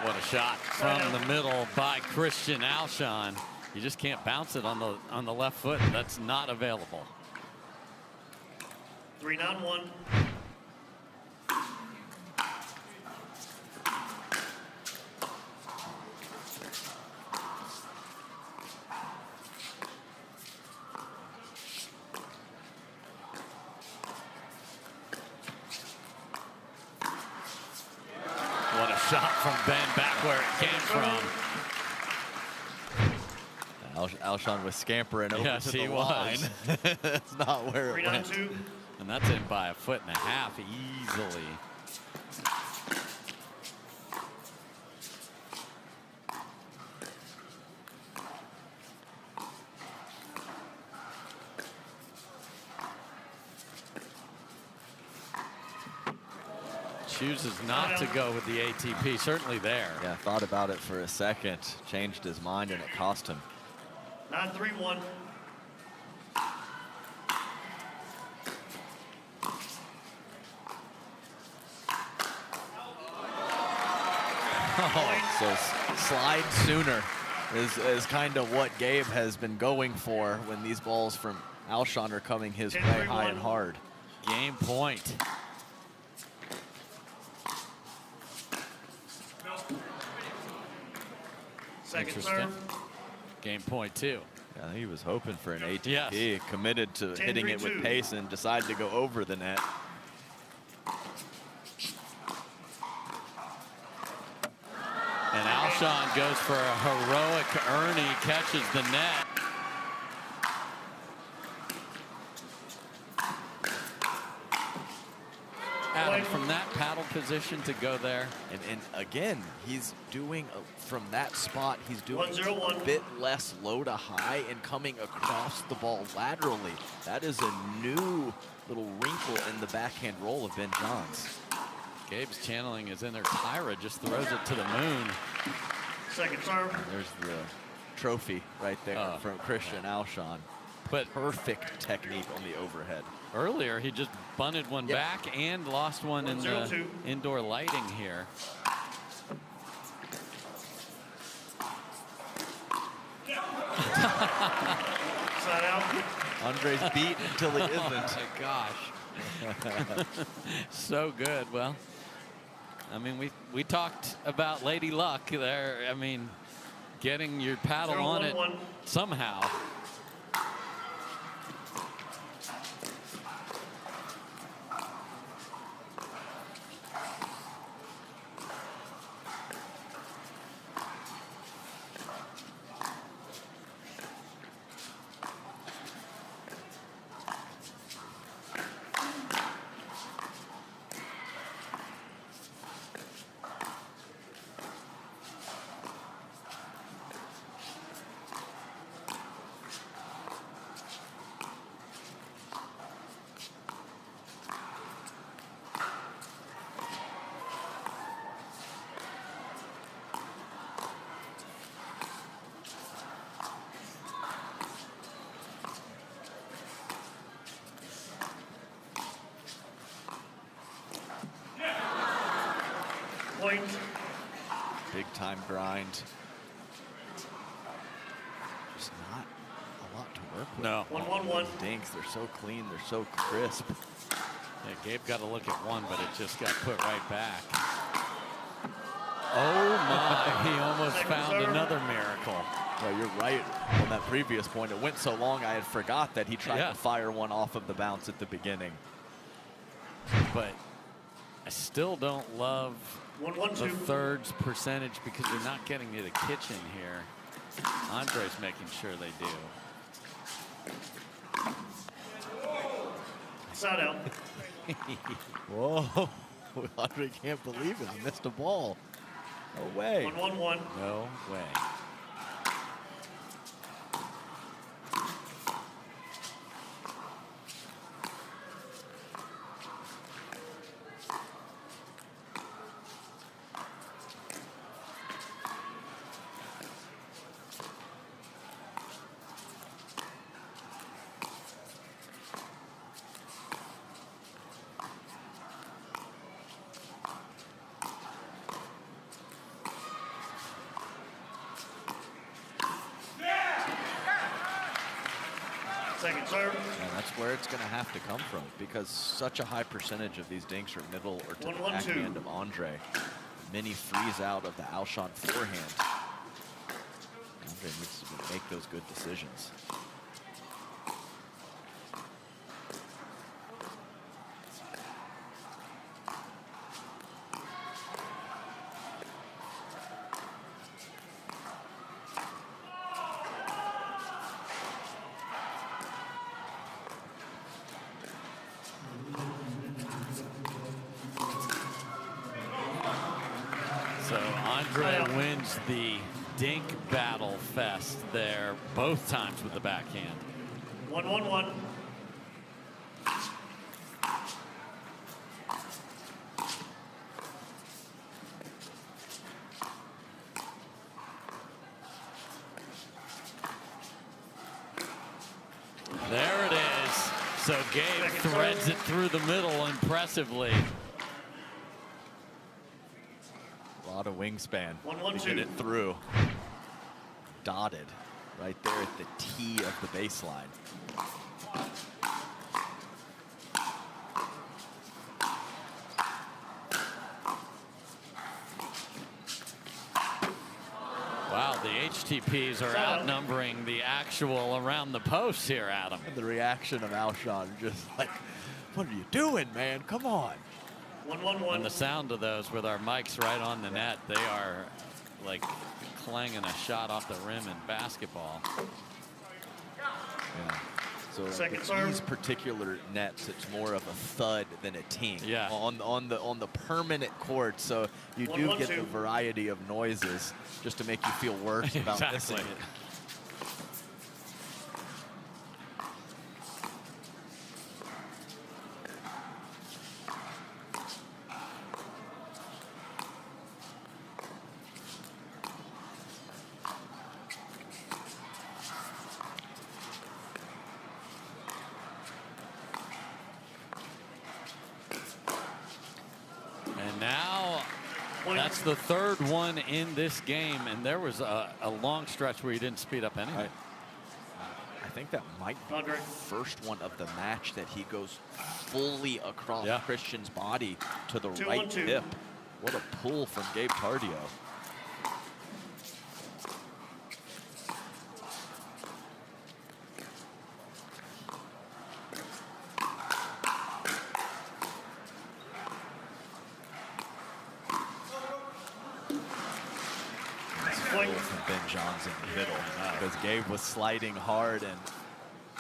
What a shot from the middle by Christian Alshon. You just can't bounce it on the left foot. That's not available. 3-9-1. What a shot from Ben back where it came from. Alshon was scampering over Yes, to the he line. That's not where it went. 3-9-2. And that's in by 1.5 feet easily. Chooses not to go with the ATP, certainly there. Yeah, thought about it for a second, changed his mind, and it cost him. 9-3-1. So slide sooner is kind of what Gabe has been going for when these balls from Alshon are coming his way high and hard. Game point. Second Interesting. serve. Game point too. Yeah, he was hoping for an ATP, Yes. committed to hitting it with 10-3-2. pace and decided to go over the net. And Alshon goes for a heroic Ernie, catches the net. Adam, from that paddle position to go there. And again, he's doing, from that spot, he's doing 1-0-1. a bit less low to high and coming across the ball laterally. That is a new little wrinkle in the backhand roll of Ben Johns. Gabe's channeling his inner Tyra, just throws it to the moon. Second serve. There's the trophy right there Oh, from Christian Alshon. But Perfect technique on the overhead. earlier, he just bunted one Yep. back and lost one in the 1-0-2. indoor lighting here. Side out. Andre's beat until he isn't. Oh my gosh. So good. Well, I mean, we talked about Lady Luck there. I mean, getting your paddle on it 0-1-1. somehow. point. Big time grind. Just not a lot to work with. No. 1-1-1. Dinks, they're so clean, they're so crisp. Yeah, Gabe got to look at one, but it just got put right back. Oh my, he almost found another miracle. Well, you're right on that previous point. It went so long I had forgot that he tried to fire one off of the bounce at the beginning. But I still don't love 1-1-2. the thirds percentage because you're not getting to the kitchen here. Andre's making sure they do. Side out. Whoa, Andre can't believe it. He missed a ball. No way. 1-1-1. No way. Second serve. And that's where it's going to have to come from because such a high percentage of these dinks are middle or to the 1-1-2. backhand of Andre. Many freeze out of the Alshon forehand. Andre needs to make those good decisions. So Andre wins the dink battle fest there both times with the backhand. 1-1-1. There it is. So Gabe threads it through the middle impressively. A lot of wingspan 1-1-2. to get it through. Dotted right there at the tee of the baseline. Wow, the HTPs are outnumbering the actual around the post here, Adam. And the reaction of Alshon, just like, what are you doing, man? Come on. 1-1-1. And the sound of those with our mics right on the net, they are like clanging a shot off the rim in basketball. Yeah. So Second with serve. these particular nets, it's more of a thud than a ting. Yeah. On the permanent court, so you do get the 1-1-2. variety of noises just to make you feel worse about missing Exactly. it. And now that's the third one in this game, and there was a long stretch where he didn't speed up anything. I think that might be Andre. the first one of the match that he goes fully across Yeah. Christian's body to the 2-1-2. right hip. What a pull from Gabe Tardio. Point. From Ben Johns in the middle because Gabe was sliding hard, and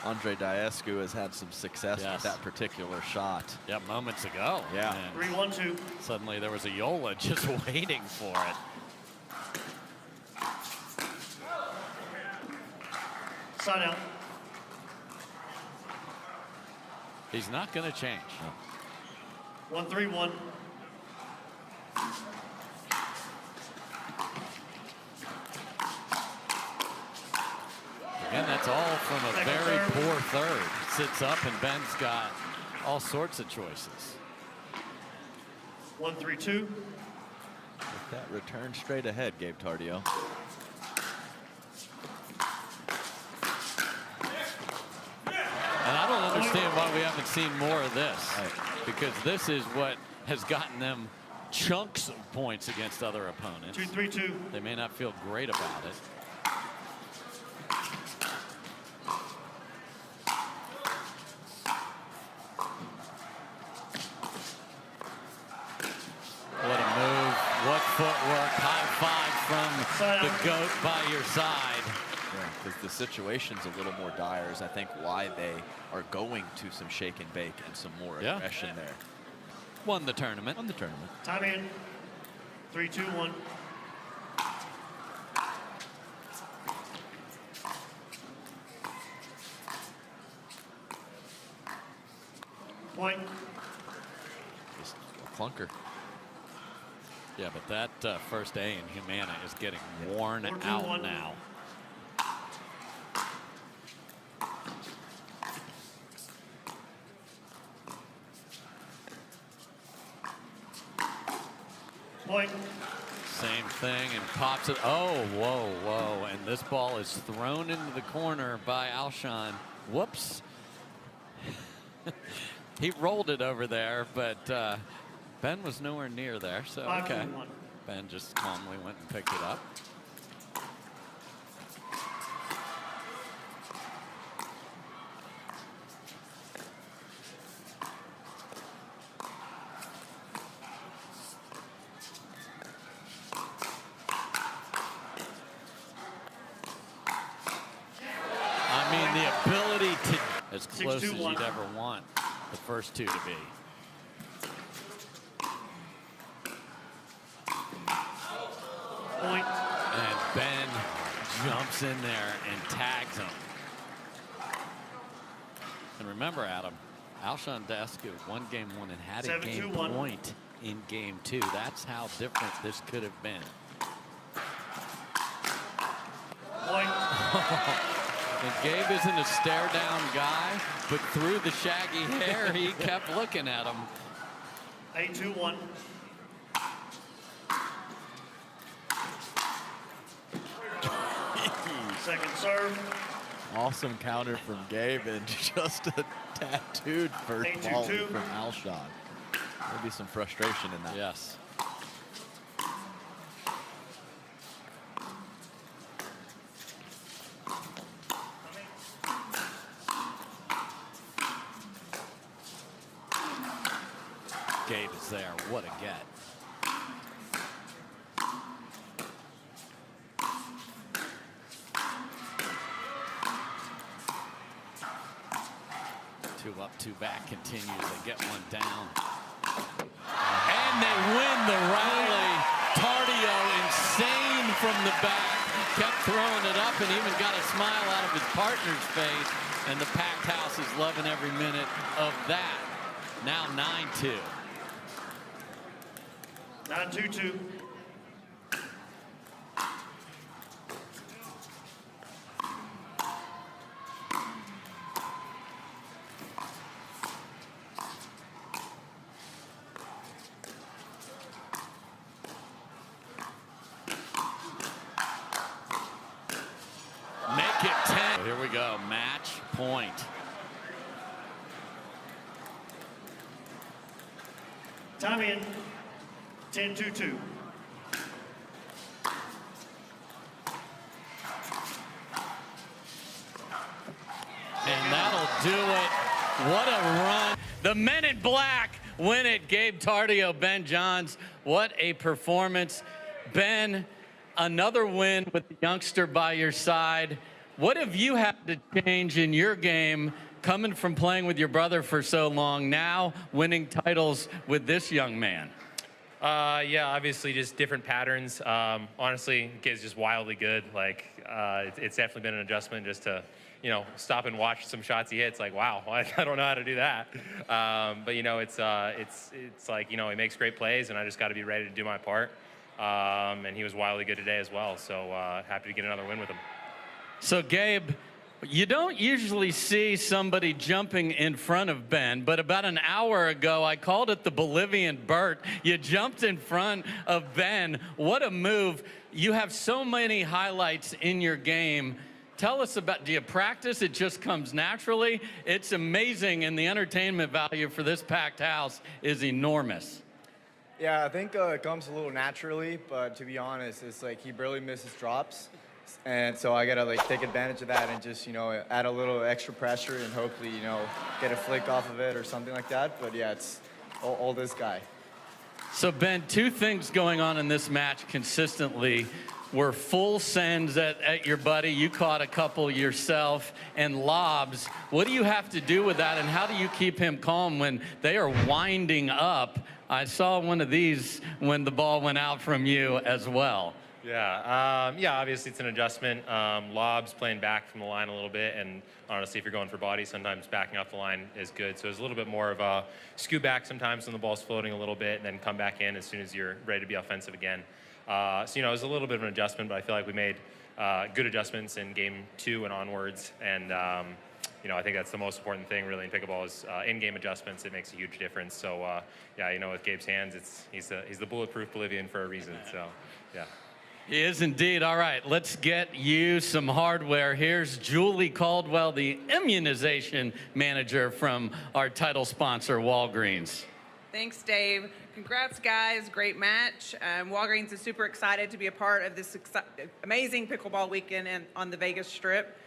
Andre Daescu has had some success with that particular shot. Yeah, moments ago. Yeah. And 3-1-2. suddenly there was a Yola just waiting for it. Side out. He's not going to change. 1-3-1. Again, that's all from a Second very serve. poor third. Sits up, and Ben's got all sorts of choices. 1-3-2. That return straight ahead, Gabe Tardio. And I don't understand why we haven't seen more of this. Right. Because this is what has gotten them chunks of points against other opponents. 2-3-2. They may not feel great about it. What a move. What footwork. High five from the GOAT by your side. Yeah, because the situation's a little more dire is I think why they are going to some shake and bake and some more aggression there. Won the tournament. Won the tournament. Time in. 3-2-1. Point. Just a clunker. Yeah, but that first A in Humana is getting worn 4-2-1. out now. Point. Same thing and pops it. Oh, whoa, whoa. And this ball is thrown into the corner by Alshon. Whoops. He rolled it over there, but Ben was nowhere near there. So, okay. 5-1. Ben just calmly went and picked it up. I mean, the ability to as close as 6-2-1. you'd ever want the first two to be. Point. And Ben jumps in there and tags him. And remember, Adam, Alshon Daescu won game one and had a game 7-2-1. point in game two. That's how different this could have been. Point. And Gabe isn't a stare down guy, but through the shaggy hair, he kept looking at him. 8-2-1. Second serve. Awesome counter from Gabe and just a tattooed first 8-2-2. ball from Alshon. Maybe some frustration in that. Yes. Gabe is there. What a get. Two up, two back continues. They get one down. And they win the rally. Tardio, insane from the back, kept throwing it up and even got a smile out of his partner's face. And the packed house is loving every minute of that. Now 9-2. 9-2-2. Make it 10. Here we go. Match point. Time in. 10-2-2. And that'll do it. What a run. The Men in Black win it. Gabe Tardio, Ben Johns. What a performance. Ben, another win with the youngster by your side. What have you had to change in your game coming from playing with your brother for so long, now winning titles with this young man? Yeah, obviously just different patterns. Honestly, the kid's just wildly good. Like, it's definitely been an adjustment just to, stop and watch some shots he hits. Like, wow, I don't know how to do that. But it's like, he makes great plays, and I just got to be ready to do my part. And he was wildly good today as well. So happy to get another win with him. So Gabe, You don't usually see somebody jumping in front of Ben, but about an hour ago, I called it the Bolivian Burt. You jumped in front of Ben. What a move. You have so many highlights in your game. Tell us about, do you practice? It just comes naturally? It's amazing, and the entertainment value for this packed house is enormous. Yeah, I think it comes a little naturally, but to be honest, it's like he barely misses drops. And so I gotta like take advantage of that and just, you know, add a little extra pressure and hopefully, you know, get a flick off of it or something like that. But yeah, it's all this guy. So Ben, two things going on in this match consistently were full sends at your buddy. You caught a couple yourself, and lobs. What do you have to do with that, and how do you keep him calm when they are winding up? I saw one of these when the ball went out from you as well. Yeah, obviously it's an adjustment. Lobs playing back from the line a little bit, and honestly, if you're going for body, sometimes backing off the line is good. So it's a little bit more of a scoot back sometimes when the ball's floating a little bit, and then come back in as soon as you're ready to be offensive again. So, you know, it was a little bit of an adjustment, but I feel like we made good adjustments in game 2 and onwards. And, you know, I think that's the most important thing really in pickleball is in-game adjustments. It makes a huge difference. So, yeah, you know, with Gabe's hands, he's the bulletproof Bolivian for a reason. So, yeah. He is indeed. All right, let's get you some hardware. Here's Julie Caldwell, the immunization manager from our title sponsor, Walgreens. Thanks, Dave. Congrats, guys. Great match. Walgreens is super excited to be a part of this amazing pickleball weekend on the Vegas Strip.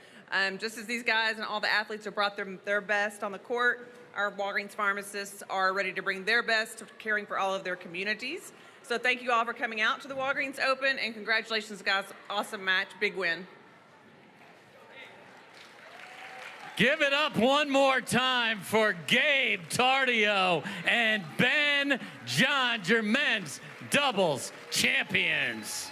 Just as these guys and all the athletes have brought their best on the court, our Walgreens pharmacists are ready to bring their best to caring for all of their communities. So thank you all for coming out to the Walgreens Open, and congratulations, guys. Awesome match. Big win. Give it up one more time for Gabe Tardio and Ben Johns, your men's doubles champions.